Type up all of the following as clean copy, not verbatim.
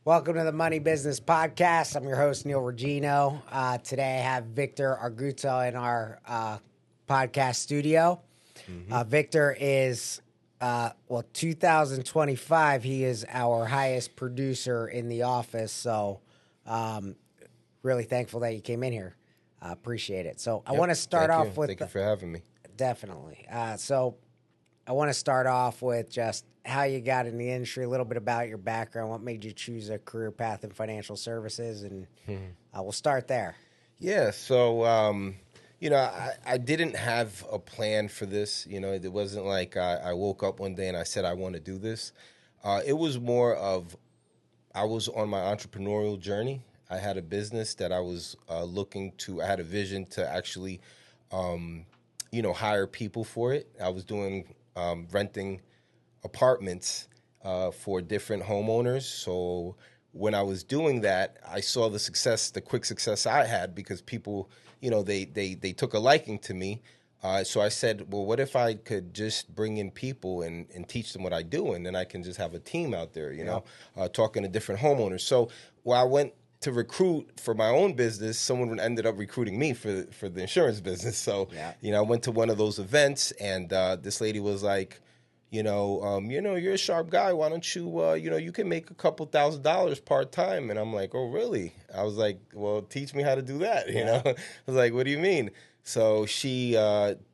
Welcome to the Money Business Podcast. I'm your host, Neil Regino. Today I have Victor Agurto in our podcast studio. Victor is, 2025, he is our highest producer in the office. So really thankful that you came in here. Appreciate it. So I want to start off with... Thank you for having me. Definitely. So I want to start off with just how you got in the industry, a little bit about your background, what made you choose a career path in financial services, and we'll start there. Yeah, so, I didn't have a plan for this. It wasn't like I woke up one day and I said I want to do this. It was more of I was on my entrepreneurial journey. I had a business that I was I had a vision to actually, hire people for it. I was doing renting apartments for different homeowners. So when I was doing that, I saw the quick success I had because people, they took a liking to me. So I said, well, what if I could just bring in people and teach them what I do, and then I can just have a team out there, talking to different homeowners. So while I went to recruit for my own business, someone ended up recruiting me for the insurance business. So, I went to one of those events, and this lady was like, you're a sharp guy. Why don't you, you can make a couple $1,000s part-time. And I'm like, oh, really? I was like, well, teach me how to do that. I was like, what do you mean? So she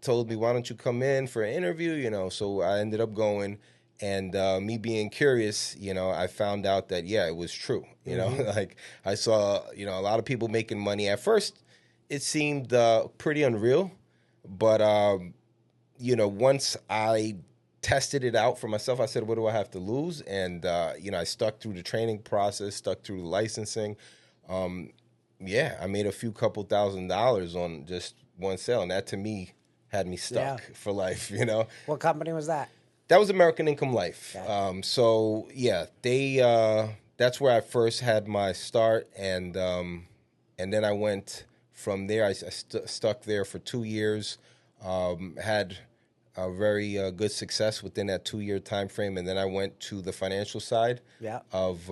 told me, why don't you come in for an interview? So I ended up going, and me being curious, I found out that, it was true. Like I saw, a lot of people making money. At first, it seemed pretty unreal. But, once I tested it out for myself, I said, what do I have to lose? And, I stuck through the training process, stuck through the licensing. I made a couple $1,000s on just one sale. And that, to me, had me stuck for life, What company was that? That was American Income Life. Okay. That's where I first had my start. And then I went from there. I stuck there for 2 years, had a very good success within that 2-year time frame, and then I went to the financial side of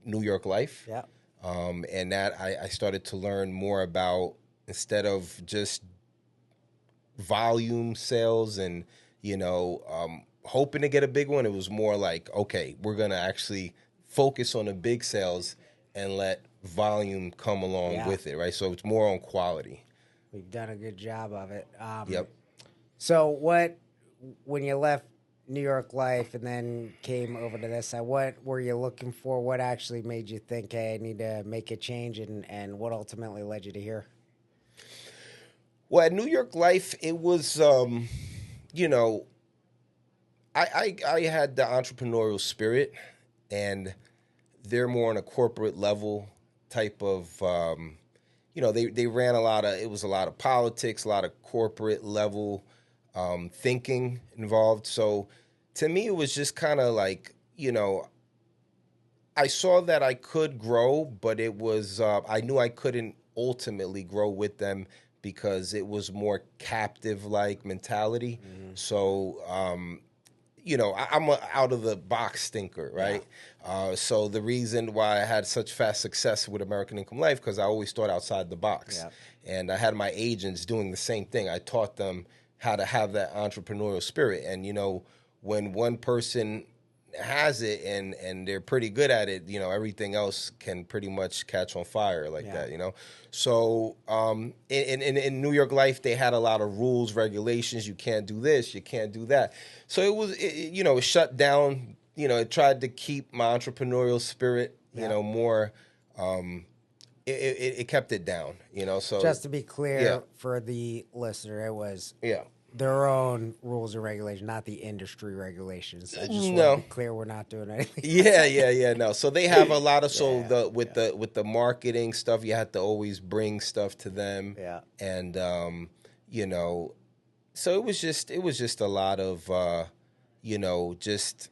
New York Life. And that I started to learn more about, instead of just volume sales and hoping to get a big one, it was more like, okay, we're gonna actually focus on the big sales and let volume come along with it, right? So it's more on quality. We've done a good job of it. Yep. So when you left New York Life and then came over to this side, what were you looking for? What actually made you think, hey, I need to make a change, and what ultimately led you to here? Well, at New York Life, it was, I had the entrepreneurial spirit, and they're more on a corporate level type of, they ran it was a lot of politics, a lot of corporate level thinking involved. So to me, it was just kind of like, I saw that I could grow, but it was, I knew I couldn't ultimately grow with them because it was more captive-like mentality. So, I'm an out-of-the-box thinker, right? So the reason why I had such fast success with American Income Life, because I always thought outside the box. And I had my agents doing the same thing. I taught them how to have that entrepreneurial spirit. And, when one person has it and they're pretty good at it, everything else can pretty much catch on fire like that, So in New York Life, they had a lot of rules, regulations. You can't do this, you can't do that. So it shut down. It tried to keep my entrepreneurial spirit, more. It kept it down, So Just to be clear for the listener, it was their own rules and regulations, not the industry regulations. I just want to be clear, we're not doing anything. No. So they have a lot of with the marketing stuff, you have to always bring stuff to them. And so it was just a lot of just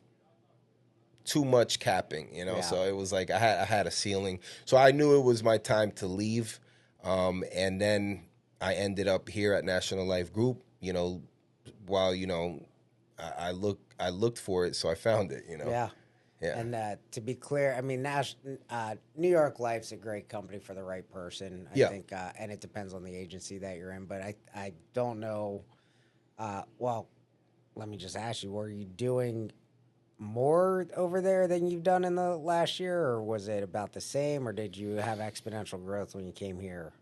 too much capping, So it was like I had a ceiling. So I knew it was my time to leave. And then I ended up here at National Life Group. While I looked for it, so I found it. Yeah. And to be clear, I mean, New York Life's a great company for the right person, I Yeah. think, and it depends on the agency that you're in. But I don't know. Well, let me just ask you: were you doing more over there than you've done in the last year, or was it about the same, or did you have exponential growth when you came here?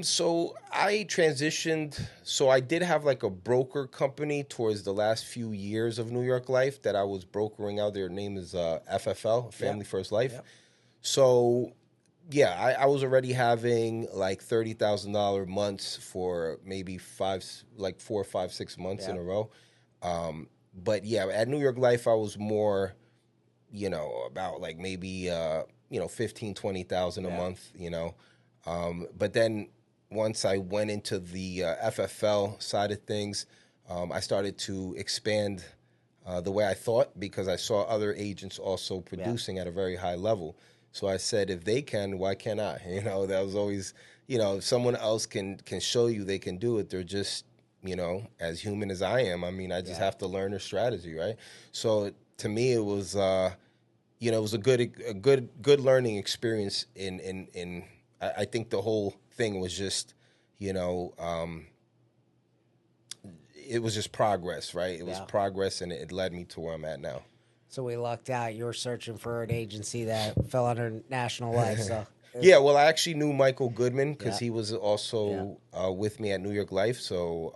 So I transitioned. So I did have like a broker company towards the last few years of New York Life that I was brokering out. Their name is FFL, Yep. Family First Life. Yep. So yeah, I was already having like $30,000 months for maybe 4, 5, 6 months in Yep. a row. But yeah, at New York Life, I was more, about like maybe 15, 20,000 a Yep. month. But then once I went into the FFL side of things, I started to expand the way I thought because I saw other agents also Yep. producing at a very high level. So I said, if they can, why can't I? That was always, if someone else can show you they can do it, they're just, as human as I am. I mean, I just Yep. have to learn their strategy, right? So to me, it was, it was a good learning experience. I think the whole thing was just, you know, um, it was just progress, right? It was Yeah. progress, and it led me to where I'm at now. So we lucked out. You were searching for an agency that fell under National Life. So Yeah, well, I actually knew Michael Goodman because yeah. he was Yeah. also with me at New York Life. So,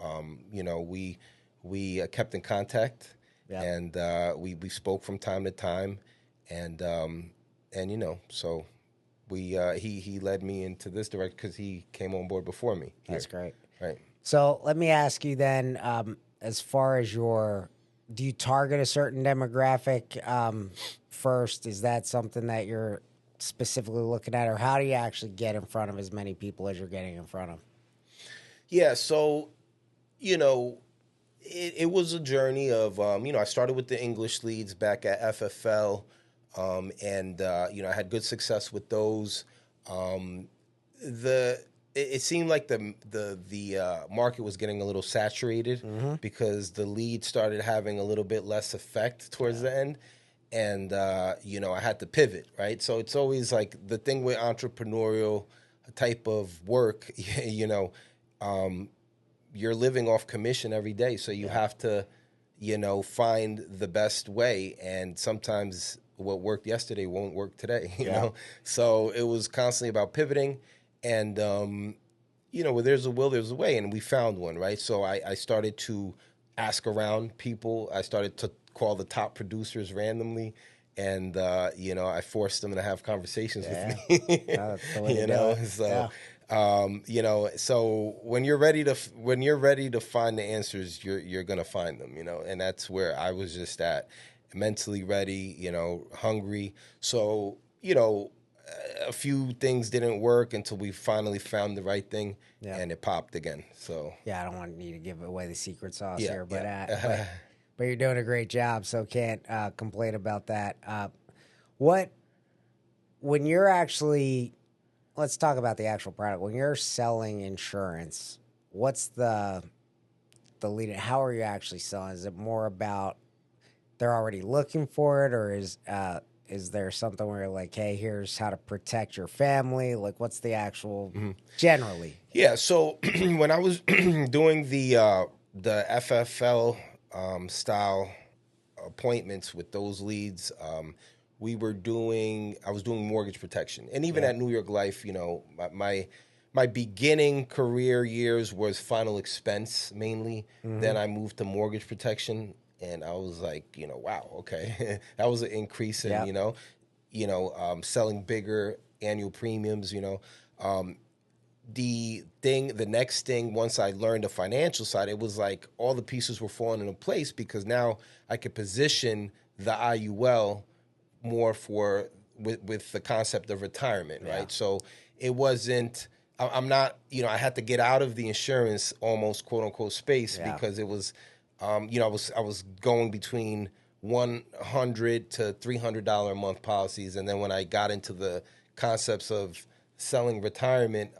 we kept in contact, Yep. and we spoke from time to time, and so he led me into this direction because he came on board before me here, That's great. right? So let me ask you then, as far as do you target a certain demographic first? Is that something that you're specifically looking at, or how do you actually get in front of as many people as you're getting in front of? Yeah, so you know, it was a journey of I started with the English leads back at FFL, and I had good success with those. Um, the it seemed like the market was getting a little saturated Mm-hmm. because the lead started having a little bit less effect towards Yeah. the end, and I had to pivot, right? So it's always like the thing with entrepreneurial type of work, um, you're living off commission every day, so you Yeah. have to find the best way, and sometimes what worked yesterday won't work today. Yeah. So it was constantly about pivoting, and where there's a will there's a way, and we found one, right? So I started to ask around people. I started to call the top producers randomly, and I forced them to have conversations with Yeah. me. No, that's the way to do it. So Yeah. so when you're ready to find the answers, you're gonna find them, and that's where I was just at, mentally ready, hungry. So a few things didn't work until we finally found the right thing, Yeah. and it popped again. So Yeah. I don't want you to give away the secret sauce yeah, here, but yeah. but you're doing a great job, so can't complain about that. What when you're actually let's talk about the actual product. When you're selling insurance, what's the lead? How are you actually selling? Is it more about they're already looking for it, or is there something where you're like, hey, here's how to protect your family? Like, what's the actual generally? Yeah, so when I was doing the FFL style appointments with those leads, I was doing mortgage protection, and even Yep. at New York Life, my beginning career years was final expense mainly. Mm-hmm. Then I moved to mortgage protection, and I was like, wow, okay, that was an increase in Yep. selling bigger annual premiums. The next thing, once I learned the financial side, it was like all the pieces were falling into place because now I could position the IUL more with the concept of retirement, Yeah. right? So it wasn't. I'm not. I had to get out of the insurance almost quote unquote space Yeah. because it was, I was going between $100 to $300 a month policies, and then when I got into the concepts of selling retirement,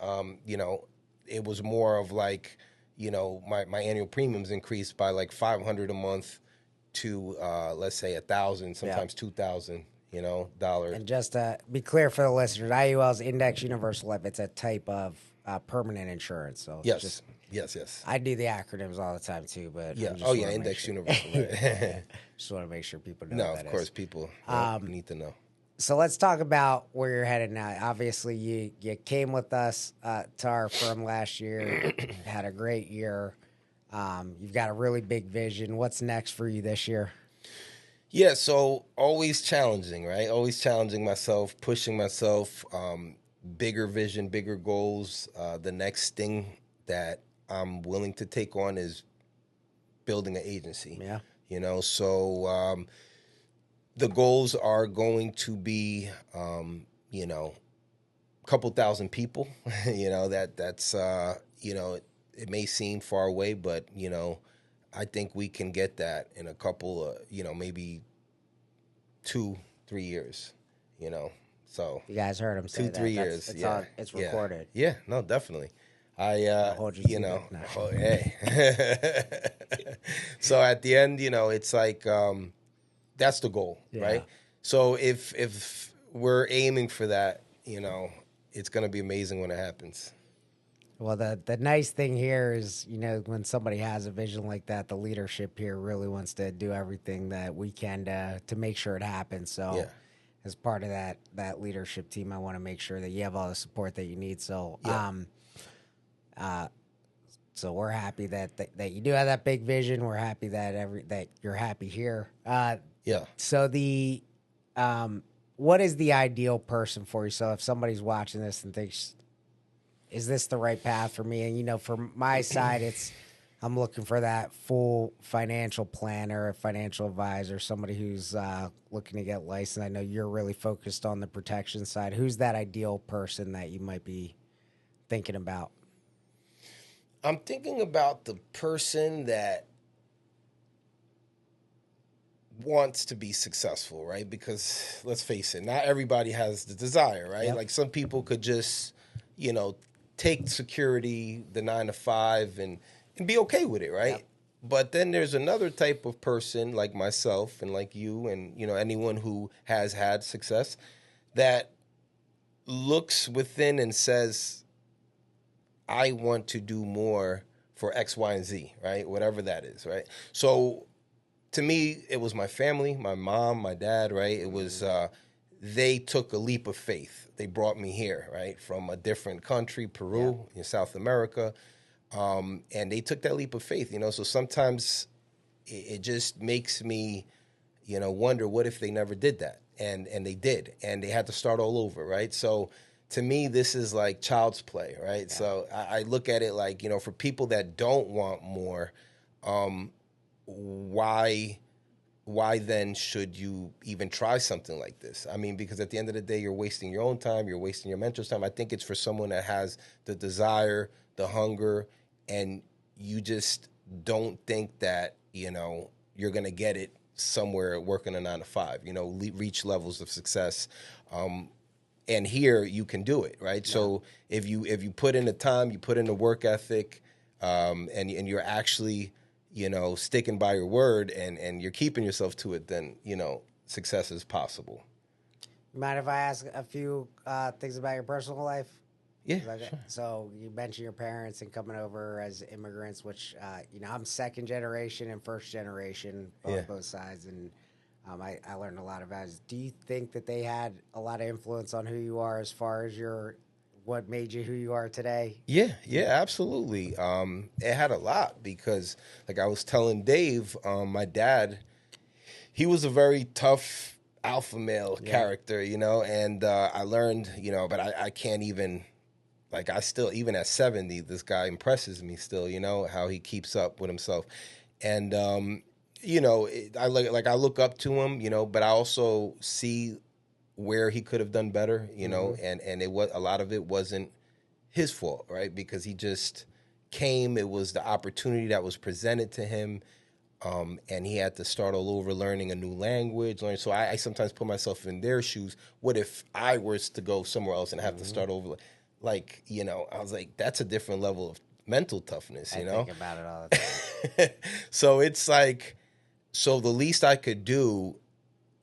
it was more of like, my annual premiums increased by like $500 a month, to let's say $1,000, Yeah. sometimes $2,000, dollars. And just to be clear for the listeners, IUL is Index Universal Life. It's a type of permanent insurance. So Yes, just yes. I do the acronyms all the time too, but Yeah. I just Oh want yeah, to make Index sure. Universal. Right. Yeah, just want to make sure people know No, what of that course, is. people need to know. So let's talk about where you're headed now. Obviously, you came with us to our firm last year, had a great year. You've got a really big vision. What's next for you this year? Yeah, so always challenging, right? Always challenging myself, pushing myself, bigger vision, bigger goals. The next thing that I'm willing to take on is building an agency. Yeah. So the goals are going to be, a couple thousand people. It may seem far away, but I think we can get that in a couple of, maybe 2-3 years, So You guys heard him say two, that. three That's years. it's Yeah. on. It's Yeah. recorded. Yeah. No, definitely. I, I'll hold you to it. No. oh, hey. So at the end, it's like, that's the goal, Yeah. right? So if we're aiming for that, it's going to be amazing when it happens. Well, the nice thing here is, when somebody has a vision like that, the leadership here really wants to do everything that we can to make sure it happens. So, Yeah. as part of that leadership team, I want to make sure that you have all the support that you need. So, Yeah. so we're happy that you do have that big vision. We're happy that you're happy here. Yeah. So what is the ideal person for you? So if somebody's watching this and thinks, is this the right path for me? And for my side, I'm looking for that full financial planner, a financial advisor, somebody who's looking to get licensed. I know you're really focused on the protection side. Who's that ideal person that you might be thinking about? I'm thinking about the person that wants to be successful, right? Because let's face it, not everybody has the desire, right? Yep. Like some people could just, take security, the 9 to 5, and be okay with it, right? Yep. But then there's another type of person like myself and like you and anyone who has had success that looks within and says, I want to do more for X, Y, and Z, right? Whatever that is, right? So to me, it was my family, my mom, my dad, right? It was, they took a leap of faith. They brought me here, right? From a different country, Peru, in South America. And they took that leap of faith, so sometimes it just makes me, wonder what if they never did that? And they did, and they had to start all over, right? So to me, this is like child's play, right? Yeah. So I look at it like, for people that don't want more, why then should you even try something like this? I mean, because at the end of the day, you're wasting your own time, you're wasting your mentor's time. I think it's for someone that has the desire, the hunger, and you just don't think that, you're going to get it somewhere working a 9 to 5, reach levels of success. And here you can do it, right? Yeah. So if you put in the time, you put in the work ethic, and you're actually, sticking by your word and you're keeping yourself to it, then, success is possible. Mind if I ask a few things about your personal life? Yeah, sure. So you mentioned your parents and coming over as immigrants, which, I'm second generation and first generation on both sides. And I learned a lot about it. Do you think that they had a lot of influence on who you are as far as what made you who you are today? Yeah, absolutely. It had a lot because, like I was telling Dave, my dad, he was a very tough alpha male character, and I learned, but I can't even, like I still, even at 70, this guy impresses me still, how he keeps up with himself. And, I look up to him, but I also see where he could have done better, and it was, a lot of it wasn't his fault, right? Because he just came, it was the opportunity that was presented to him, and he had to start all over learning a new language. So I sometimes put myself in their shoes. What if I was to go somewhere else and have to start over? Like, I was like, that's a different level of mental toughness, I think about it all the time. So it's like, So the least I could do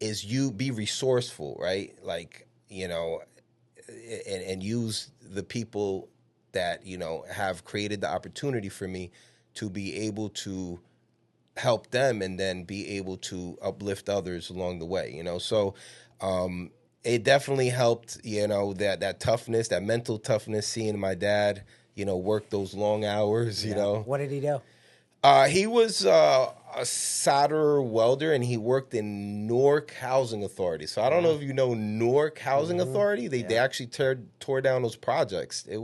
is you be resourceful, right? Like, and use the people that, have created the opportunity for me to be able to help them and then be able to uplift others along the way, So it definitely helped, that toughness, that mental toughness, seeing my dad, work those long hours, Yeah. What did he do? He was a solder welder, and he worked in Newark Housing Authority. So I don't know Wow. if you know Newark Housing Mm-hmm. Authority. They Yeah. actually tore down those projects. It Yeah.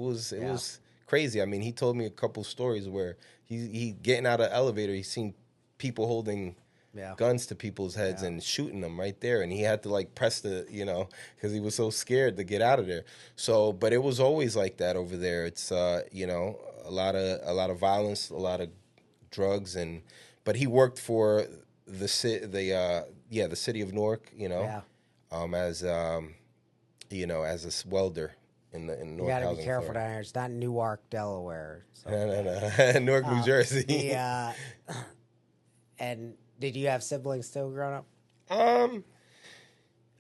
was crazy. I mean, he told me a couple stories where he getting out of the elevator, he seen people holding Yeah. guns to people's heads Yeah. and shooting them right there, and he had to like press the, because he was so scared to get out of there. So, but it was always like that over there. It's a lot of violence, a lot of drugs, and but he worked for the city of Newark, Yeah. as as a welder in You Newark got to be Housing careful Authority. down here. It's not Newark, Delaware. So. No, no, no. Newark, New The Jersey. and did you have siblings too growing up? um,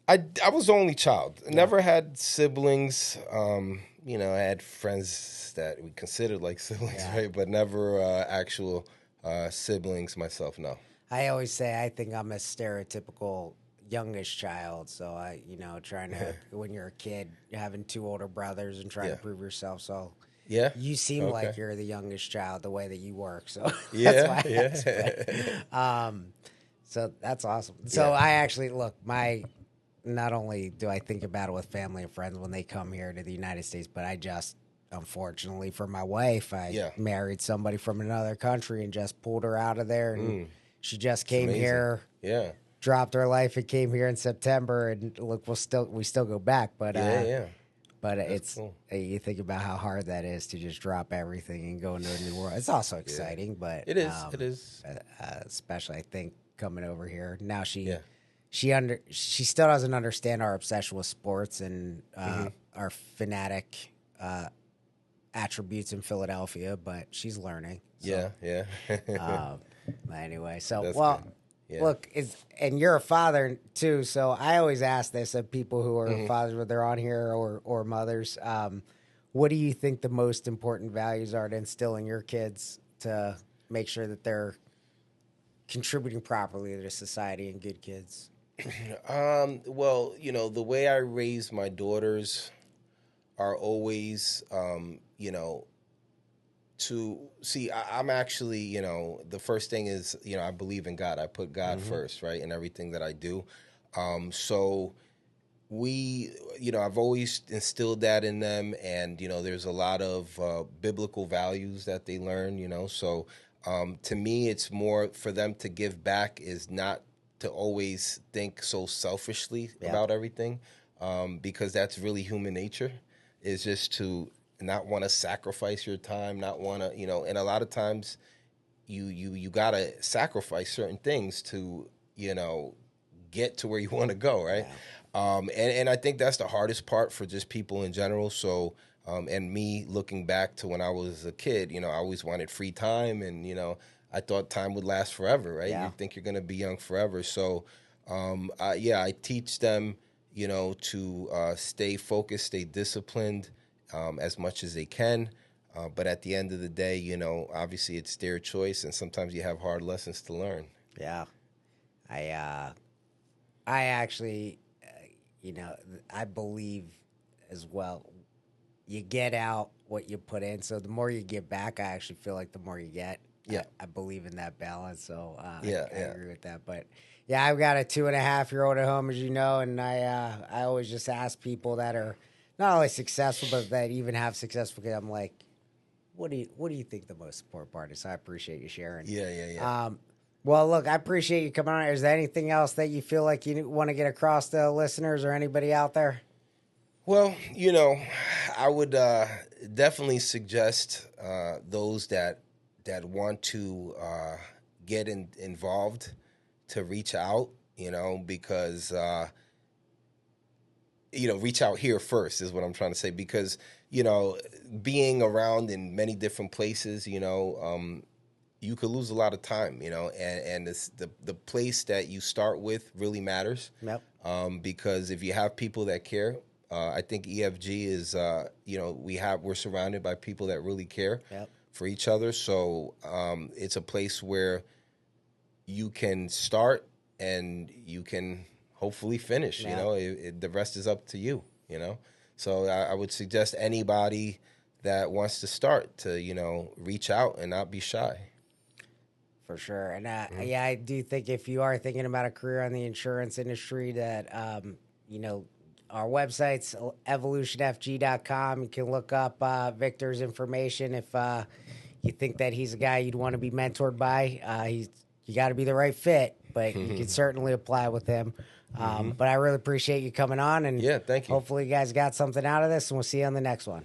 I was the only child. I Yeah. never had siblings. I had friends that we considered like siblings, Yeah. right? But never actual siblings myself. No. I always say I think I'm a stereotypical youngest child. So trying to when you're a kid, having two older brothers and trying Yeah. to prove yourself. So Yeah. you seem Okay. like you're the youngest child the way that you work. So that's Yeah. why I asked. Yeah. So that's awesome. So Yeah. I actually look my. Not only do I think about it with family and friends when they come here to the United States, but I just, unfortunately for my wife, I Yeah. married somebody from another country and just pulled her out of there. And she just came Amazing. here, Yeah. dropped her life, and came here in September. And look, we still go back, but Yeah. but That's it's cool. you think about how hard that is to just drop everything and go into a new world. It's also Yeah. exciting, but It is. It is. especially I think coming over here now Yeah. she still doesn't understand our obsession with sports and Mm-hmm. our fanatic attributes in Philadelphia, but she's learning. So, Yeah. um, anyway, so That's well, good. Yeah. look, and you're a father too. So I always ask this of people who are Mm-hmm. fathers, whether they're on here or mothers. What do you think the most important values are to instill in your kids to make sure that they're contributing properly to society and good kids? Well, the way I raise my daughters are always, to see, I'm actually, the first thing is, I believe in God. I put God first, right, in everything that I do. So I've always instilled that in them, and, there's a lot of biblical values that they learn, So to me, it's more for them to give back is not to always think so selfishly Yeah. about everything, because that's really human nature, is just to not want to sacrifice your time, not want to, and a lot of times you gotta sacrifice certain things to, get to where you want to go, right? Yeah. And I think that's the hardest part for just people in general. So, and me looking back to when I was a kid, I always wanted free time, and I thought time would last forever, right? Yeah. You think you're gonna be young forever. So, I teach them, to stay focused, stay disciplined, as much as they can. But at the end of the day, obviously it's their choice, and sometimes you have hard lessons to learn. Yeah. I actually, I believe as well. You get out what you put in. So the more you get back, I actually feel like the more you get. Yeah. I believe in that balance. So Yeah, I yeah. agree with that. But yeah, I've got a 2.5-year-old at home, as you know, and I always just ask people that are not only successful, but that even have successful kids. I'm like, what do you think the most important part is? So I appreciate you sharing. Yeah. Well, look, I appreciate you coming on. Is there anything else that you feel like you want to get across to listeners or anybody out there? Well, I would definitely suggest those that want to get involved to reach out, because reach out here first is what I'm trying to say, because being around in many different places, you could lose a lot of time, and it's the place that you start with really matters. Yep. Because if you have people that care, I think EFG is, we're surrounded by people that really care Yep. for each other. So it's a place where you can start and you can hopefully finish. Yeah. The rest is up to you. So I would suggest anybody that wants to start to reach out and not be shy. For sure. And yeah, I do think if you are thinking about a career in the insurance industry, that our website's evolutionfg.com. You can look up Victor's information if you think that he's a guy you'd want to be mentored by. You got to be the right fit, but you can certainly apply with him. But I really appreciate you coming on, and yeah, thank you. Hopefully you guys got something out of this, and we'll see you on the next one.